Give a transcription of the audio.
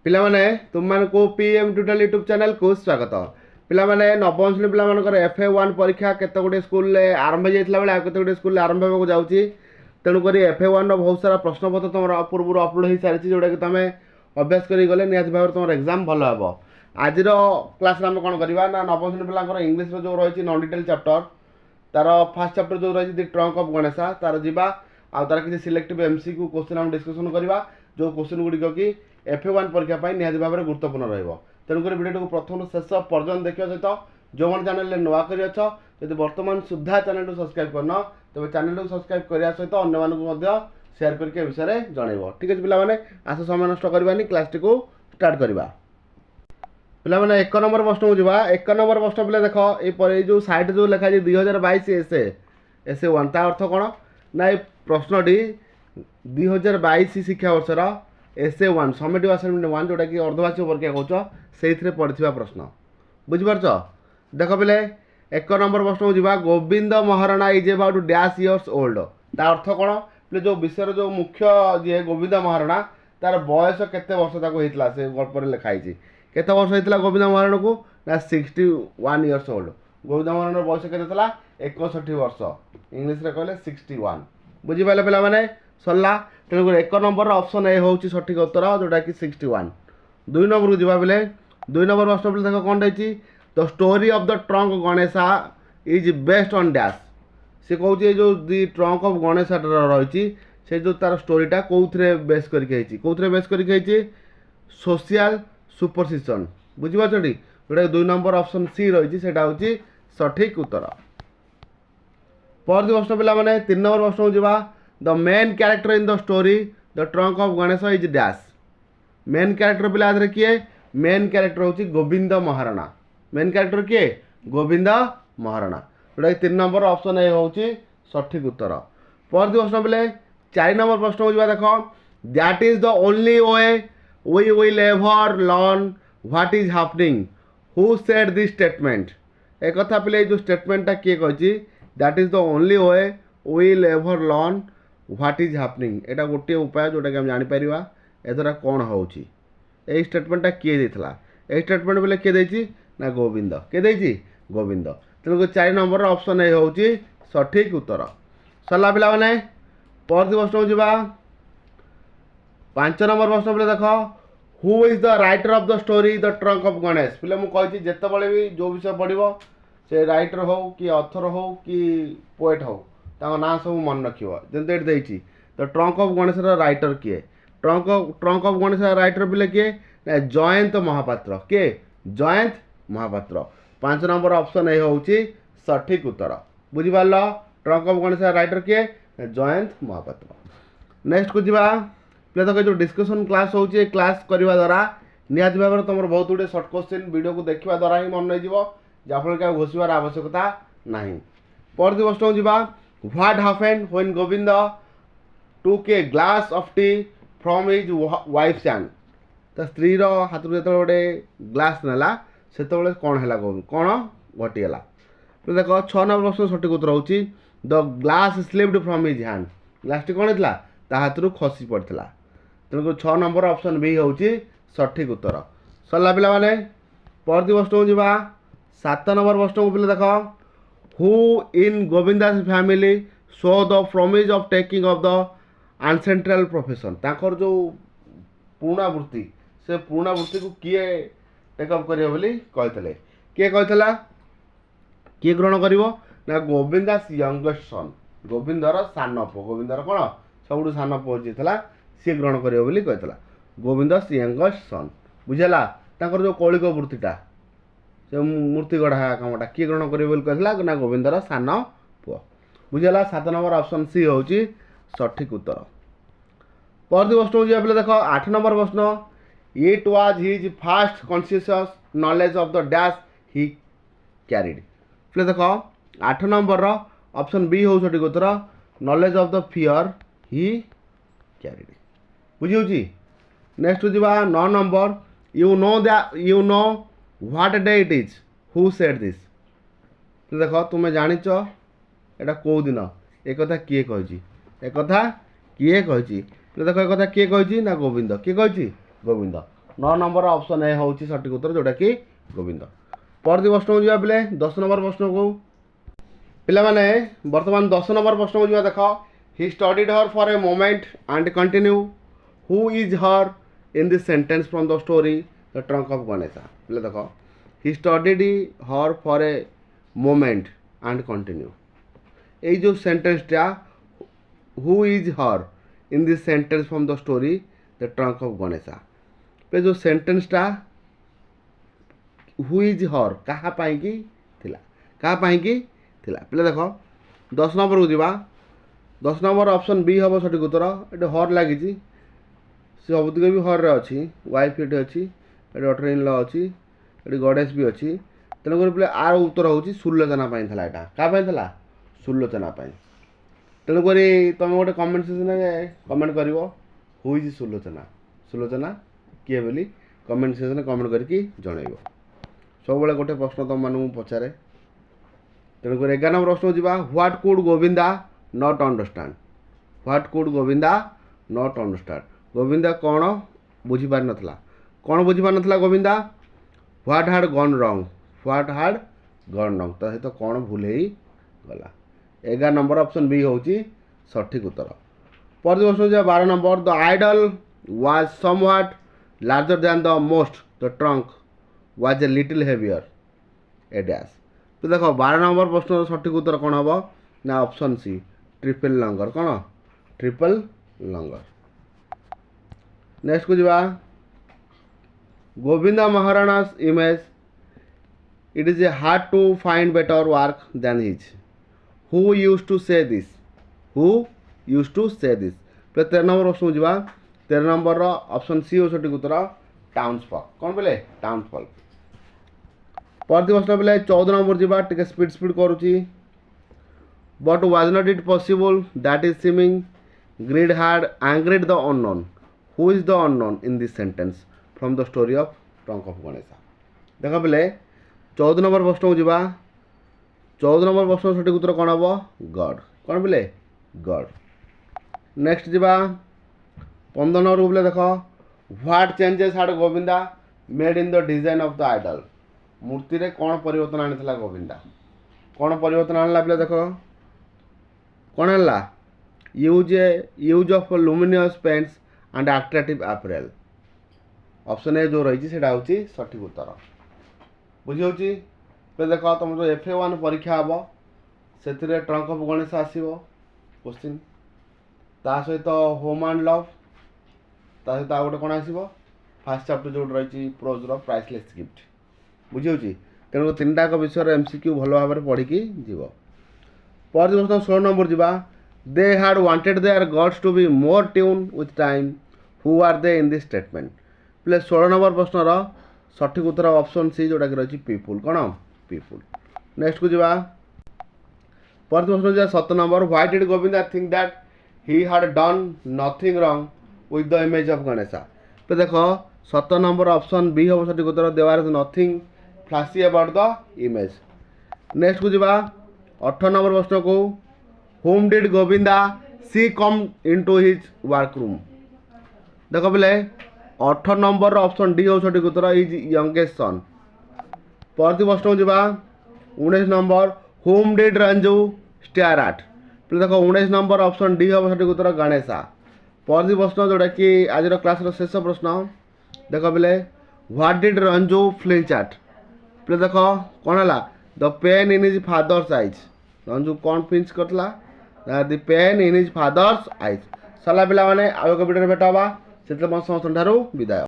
पिला माने तुम मान को पीएम ट्यूटोरियल यूट्यूब चैनल को स्वागत। पिला माने नवम श्रेणी पिला मानकर FA1 परीक्षा केते गुटे स्कूल रे आरंभ जाइतला बेले केते गुटे स्कूल आरंभ होबो जाउची। तेणु करी FA1 रो बहुत सारा प्रश्न पत्र तुम पूर्व अपलोड हो सारी जोटा कि तुम अभ्यास करी गले निहाती भाव तुम एग्जाम भल हे। आज क्लास आम कौन करवा ना नवम श्रेणी पिला इंग्लीश जो रही नॉन डिटेल चैप्टर तार फर्स्ट चैप्टर जो रही दि ट्रंक ऑफ गणेशा तार जीवा आ तार किसी सिलेक्टिव MCQ क्वेश्चन हम डिस्कशन करवा जो क्वेश्चन गुड़िक कि FA1 परीक्षा निहाती भाव में गुरुत्वपूर्ण रहा। तेणुक भिडियो को प्रथम शेष पर्यटन देखा सहित जो मैंने चैनल नुआ कर बर्तमान सुधा चैनल को सब्सक्राइब करना तेज चैनल को सब्सक्राइब करने सहित अन्य शेयर करके विषय जनइब। ठीक अच्छे पिला आस समय नष्ट करवानी क्लास टी को स्टार्ट करवा। पिला एक नंबर प्रश्न को जावा। एक नंबर प्रश्न पे देख ये जो साइट जो लिखा 2022 SA1 ता अर्थ कौन ना ये प्रश्नटी 2022 शिक्षा वर्षर SA1 समेटिव असाइनमेंट 1 जोटा कि अर्धवार्षिक परीक्षा कौच से पड़ता प्रश्न बुझीपार। देख पे एक नंबर प्रश्न को जावा। Govind Maharana is about dash years old ता अर्थ कौन पे जो विषय जो मुख्य जी गोविंद महाराणा तार बयस केते वर्ष होता से गल्प लिखाई केते वर्ष होता गोविंद महाराणा को ना 61 इयर्स ओल्ड। गोविंद महाराणा बयस के 61 वर्ष इंग्लीश रे कहले 61 बुझीपारे पिला माने सरला। तेणुक एक नंबर ऑप्शन ए हूँ सठिक उत्तर जोटा कि 61। दुई नंबर को जावा बेले दुई नंबर प्रश्न पे देख कौन रही the story of the trunk Ganesha is based on dash से कहे जो दि ट्रंक ऑफ गणेशा रही से जो तार स्टोरीटा कौन बेस करके बेस करके सोशल सुपरस्टिशन बुझीपार जोटा दुई नंबर ऑप्शन सी रही हूँ सठिक उत्तर। परवर्ती प्रश्न पिला माने 3 नंबर प्रश्न को जावा। The main character in the story the trunk of Ganesha is dash main character पिला किए मेन कैरेक्टर हूँ गोविंद महाराणा। मेन कैरेक्टर किए गोविंद महाराणा जोटा 3 नंबर ऑप्शन ए हूँ सठिक उत्तर। परवर्ती प्रश्न पे 4 नंबर प्रश्न को जावा। देख that is the only way we will ever learn what is happening who said this statement एक कथा पे जो स्टेटमेंटा किए कही that is the only way will ever learn what is happening एटा गोटे उपाय जोटा कि हम जापर ए द्वारा कौन हो स्टेटमेंटा किए देता ए स्टेटमेंट बोले किए देती ना गोविंद किए गोविंद। तेणुक 4 नंबर ऑप्शन ए हूँ सठिक उत्तर। सरला पिला माने परवर्ती प्रश्न को जावा। 5 नंबर प्रश्न पे देख who is the writer of the story the trunk of Ganesh पे मुझे जिते भी जो विषय पढ़ो से राइटर हो कि ऑथर हो कि पोएट हो ना सब मन रख जमी the trunk of Ganesh writer किए ट्रंक ऑफ गणेश राइटर पे किए जयंत महापात्र किए जयंत महापात्र। 5 नंबर ऑप्शन ए हूँ सठिक उत्तर बुझीपार। ट्रंक ऑफ गणेश राइटर किए जयंत महापात्र। नेक्स्ट को जावा पे देख जो डिस्कशन क्लास हो क्लास करने द्वारा निहाती भाव में तुम बहुत गुटे सर्ट क्वेश्चन वीडियो को देखा द्वारा ही मन नहीं जहाँफल कि घोषार आवश्यकता ना। परवर्ती प्रश्न को जावा। What happened when Govind took a glass of tea from his wife hand तो स्त्री हाथ जो गोटे ग्लास नेला से कौन है कौन घटीगला तो देख 6 नंबर प्रश्न सठिक उत्तर हूँ the glass slipped from his hand glass T कौन होता ता हाथ खसी पड़ता। तेणुक 6 नंबर ऑप्शन बी हूँ सठिक उत्तर। सरला पिला माने परवर्ती प्रश्न को जावा। 7 नंबर प्रश्न को पे देख who in Govinda's family show the promise of taking off the ancestral profession ताकर जो पुराणा वृत्ति से पुराणा वृत्ति को किए टेकअप करें किए कहला किए ग्रहण कर ना गोविंदास यंगेस्ट सन गोविंदर सान पु गोविंदर कौन सब सान पु सी ग्रहण कर गोविंदास यंगेस्ट सन बुझेगा जो कौलिक वृत्तिटा से मूर्ति गढ़ा कामटा किए ग्रहण कर ना गोविंदर सान पुओ बुझेगा। 7 नंबर ऑप्शन सी हूँ सठिक उत्तर। परवर्ती प्रश्न को पे देख 8 नंबर प्रश्न it was his first conscious knowledge of the dash he carried पे देख 8 नंबर ऑप्शन बी हूँ सठिक उत्तर knowledge of the fear he carried बुझी। नेक्स्ट जावा 9 number you know what day it is who said this देख तुम्हें जानिच एटा कौ दिन एक कथा किए कही एक कथा किए कही देख एक कथा किए कही ना गोविंद किए कही गोविंद 9 नंबर ऑप्शन ए होची सठिक उत्तर जोटा कि गोविंद। परवर्ती प्रश्न को जा पिले 10 नंबर प्रश्न को पिला माने वर्तमान 10 नंबर प्रश्न को जा देखो he studied her for a moment and continue who is her in this sentence from the story the trunk of Ganesha. पिला देखो he studied her for a moment and continue ए जो सेंटेंस टा who is her in this sentence from the story the trunk of Ganesha पे जो sentence टा who is हर कहा पाई की थिला कहा पाई की थिला पिला देखो 10 नंबर को जीवा 10 नंबर ऑप्शन बी हम सठिक उत्तर ये हर लगी से सबुतिक भी हर रे अच्छी वाइफ ये अच्छी ये डॉटर इन लॉ अच्छी ये गणेश भी अच्छी तेणुक पे आर उत्तर हूँ सुलोचना यहाँ क्या सुलोचना तेणुक तुम गोटे कमेंट सेक्शन कमेंट कर हु इज सुलोचना सुलोचना किए बोली कमेंट सेक्शन कमेंट करके जनइब सब गोटे प्रश्न तुम मानक पचारे तेणुक 11 नंबर प्रश्न जा what could Govinda not understand what could Govinda not understand Govinda कौन बुझीपार नाला कौन बुझीपार नाला गोविंदा ह्वाट हाड गन रंग ह्वाट हाड गन रंग तो सहित कौन भूल ही गला 11 नंबर ऑप्शन बी हूँ सठिक उत्तर। पर प्रश्न 12 नंबर the idol was somewhat larger than the most the trunk was a little heavier a dash तो देखो 12 नंबर प्रश्न सठिक उत्तर कौन हम ना ऑप्शन सी ट्रिपल लंगर कौन ट्रिपल लंगर। नेक्स्ट को जा Govinda Maharana's image it is a hard to find better work than his who use to say this who use to say this पे 13 नंबर प्रश्न जा 13 नंबर ऑप्शन सी हो सठिक उत्तर टाउन्सफॉल कौन बोले टाउन्सफॉल। परवर्ती प्रश्न बोले 14 नंबर जा टे स्पीड करुच्ची but was not it possible that is seeming greed hard angered the unknown who is the unknown in this sentence from the story of trunk of Ganesha. देख बोले 14 नंबर प्रश्न को जा 14 नंबर प्रश्न सठिक उत्तर कौन हम गॉड कौन बोले गॉड। नेक्स्ट जा 15 नंबर बोले देख what changes had Govinda made in the design of the idol मूर्ति रे कौन परिवर्तन आनी गोविंदा कौन परिवर्तन आणला पे देख कौन है use of luminous paints and attractive April option A जो रही है हूँ सठिक उत्तर बुझे पे देख तुम जो FA1 परीक्षा हम से ट्रंक ऑफ गणेश आसो क्वेश्चन ता सहित होम एंड लव ता सहित आ गोटे कौन आसो फास्ट चैप्टर जो रही प्रोज प्राइसलेस गिफ्ट बुझे तेणु 3टाक विषय MCQ भल भाव में पढ़ी जीव। पर 16 नंबर जा they had wanted their gods to be more tune with time who are they in this statement प्ले 16 नंबर प्रश्नर सठिक उत्तर ऑप्शन सी जोटा कि रही पीपुल कौन पीपुल। नेक्स्ट को जा पर प्रश्न जा 7 number why did Govinda think that he had done nothing wrong with the image of Ganesha तो देख 7 नंबर ऑप्शन बी हम सठिक उत्तर देवार is nothing flashy about the image. Next को जा 18 नंबर प्रश्न को whom did Govinda see come into his work room देख बोले 18 नंबर ऑप्शन डी हो सठिक उत्तर इज यंगेस्ट सन। परवर्ती प्रश्न को जा 19 number home did Ranju stare at देख 19 नंबर ऑप्शन डी हम सठिक उत्तर गणेशा। परवर्ती प्रश्न जोटा कि आज क्लास शेष प्रश्न देख बोले what did Ranju flinch at पे देख कौन है the pain in his father's eyes Ranju कौन फ्लिंच करता the pain in his father's eyes. Sarala पिला आउ एक वीडियो भेट हाँ से समस्त विदाय।